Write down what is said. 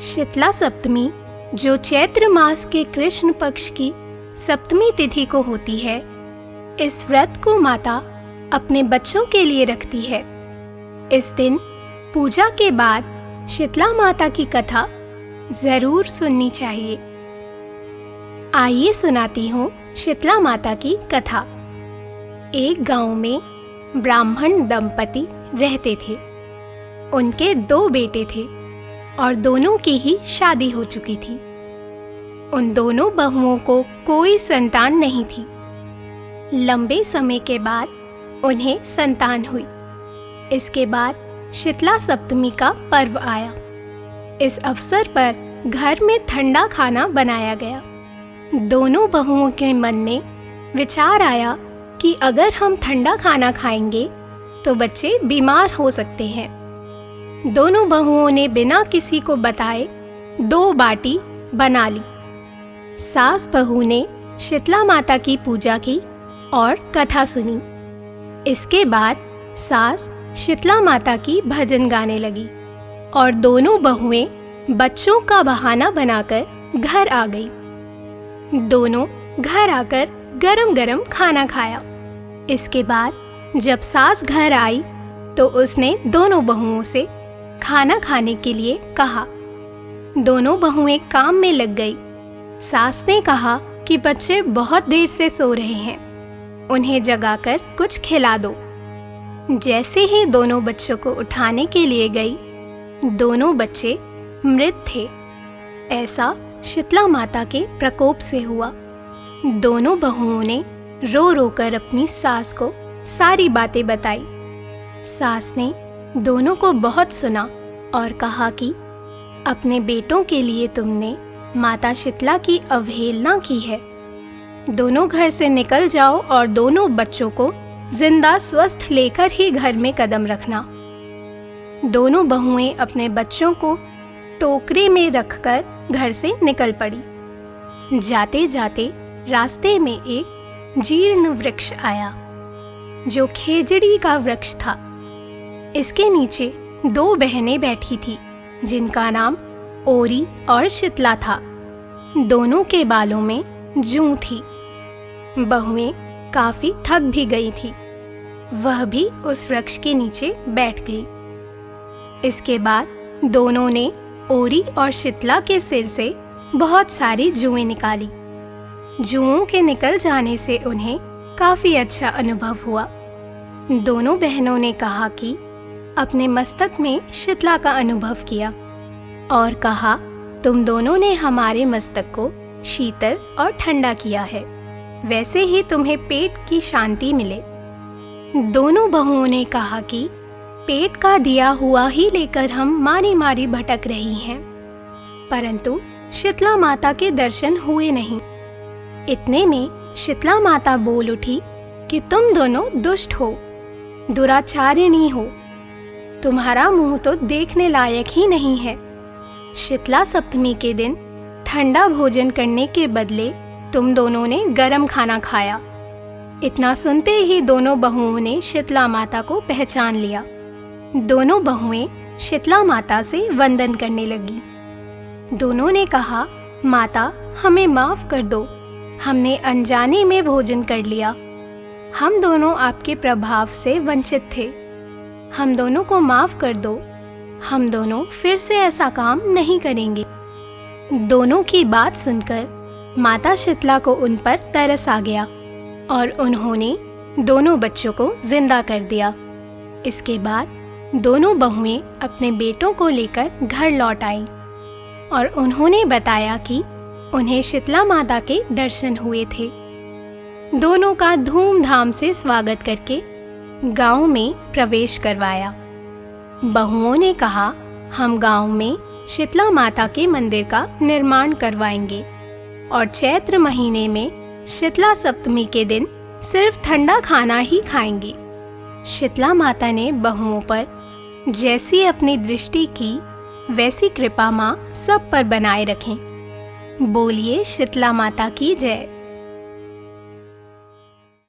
शीतला सप्तमी, जो चैत्र मास के कृष्ण पक्ष की सप्तमी तिथि को होती है, इस व्रत को माता अपने बच्चों के लिए रखती है। इस दिन पूजा के बाद शीतला माता की कथा जरूर सुननी चाहिए। आइए सुनाती हूँ शीतला माता की कथा। एक गांव में ब्राह्मण दंपति रहते थे। उनके 2 बेटे थे और दोनों की ही शादी हो चुकी थी। उन दोनों बहुओं को कोई संतान नहीं थी। लंबे समय के बाद उन्हें संतान हुई। इसके बाद शीतला सप्तमी का पर्व आया। इस अवसर पर घर में ठंडा खाना बनाया गया। दोनों बहुओं के मन में विचार आया कि अगर हम ठंडा खाना खाएंगे तो बच्चे बीमार हो सकते हैं। दोनों बहुओं ने बिना किसी को बताए 2 बाटी बना ली। सास बहू ने शीतला माता की पूजा की और कथा सुनी। इसके बाद सास शीतला माता की भजन गाने लगी और दोनों बहुएं बच्चों का बहाना बनाकर घर आ गई। दोनों घर आकर गरम गरम खाना खाया। इसके बाद जब सास घर आई तो उसने दोनों बहुओं से खाना खाने के लिए कहा। दोनों बहुएं काम में लग गई। सास ने कहा कि बच्चे बहुत देर से सो रहे हैं, उन्हें जगाकर कुछ खिला दो। जैसे ही दोनों बच्चों को उठाने के लिए गई, दोनों बच्चे मृत थे। ऐसा शीतला माता के प्रकोप से हुआ। दोनों बहुओं ने रो रो कर अपनी सास को सारी बातें बताई। सास ने दोनों को बहुत सुना और कहा कि अपने बेटों के लिए तुमने माता शीतला की अवहेलना की है। दोनों घर से निकल जाओ और दोनों बच्चों को जिंदा स्वस्थ लेकर ही घर में कदम रखना। दोनों बहुएं अपने बच्चों को टोकरे में रखकर घर से निकल पड़ी। जाते जाते रास्ते में एक जीर्ण वृक्ष आया, जो खेजड़ी का वृक्ष था। इसके नीचे 2 बहनें बैठी थी, जिनका नाम ओरी और शीतला था। दोनों के बालों में जूं थी। बहुएं काफी थक भी गई थी। वह भी उस वृक्ष के नीचे बैठ गई। इसके बाद दोनों ने ओरी और शीतला के सिर से बहुत सारी जुएं निकाली। जुओं के निकल जाने से उन्हें काफी अच्छा अनुभव हुआ। दोनों बहनों ने कहा कि अपने मस्तक में शीतला का अनुभव किया और कहा, तुम दोनों ने हमारे मस्तक को शीतल और ठंडा किया है, वैसे ही तुम्हें पेट की शांति मिले। दोनों बहुओं ने कहा कि पेट का दिया हुआ ही लेकर हम मारी मारी भटक रही हैं, परंतु शीतला माता के दर्शन हुए नहीं। इतने में शीतला माता बोल उठी कि तुम दोनों दुष्ट हो, दुराचारिणी हो। तुम्हारा मुंह तो देखने लायक ही नहीं है। शीतला सप्तमी के दिन ठंडा भोजन करने के बदले तुम दोनों ने गरम खाना खाया। इतना सुनते ही दोनों बहुओं ने शीतला माता को पहचान लिया। दोनों बहुएं शीतला माता से वंदन करने लगी। दोनों ने कहा, माता हमें माफ कर दो, हमने अनजाने में भोजन कर लिया। हम दोनों आपके प्रभाव से वंचित थे। हम दोनों को माफ कर दो। हम दोनों फिर से ऐसा काम नहीं करेंगे। दोनों की बात सुनकर माता शीतला को उन पर तरस आ गया और उन्होंने दोनों बच्चों को जिंदा कर दिया। इसके बाद दोनों बहुएं अपने बेटों को लेकर घर लौट आईं और उन्होंने बताया कि उन्हें शीतला माता के दर्शन हुए थे। दोनों का धूमधाम से स्वागत करके गांव में प्रवेश करवाया। बहुओं ने कहा, हम गांव में शीतला माता के मंदिर का निर्माण करवाएंगे और चैत्र महीने में शीतला सप्तमी के दिन सिर्फ ठंडा खाना ही खाएंगे। शीतला माता ने बहुओं पर जैसी अपनी दृष्टि की, वैसी कृपा माँ सब पर बनाए रखें। बोलिए शीतला माता की जय।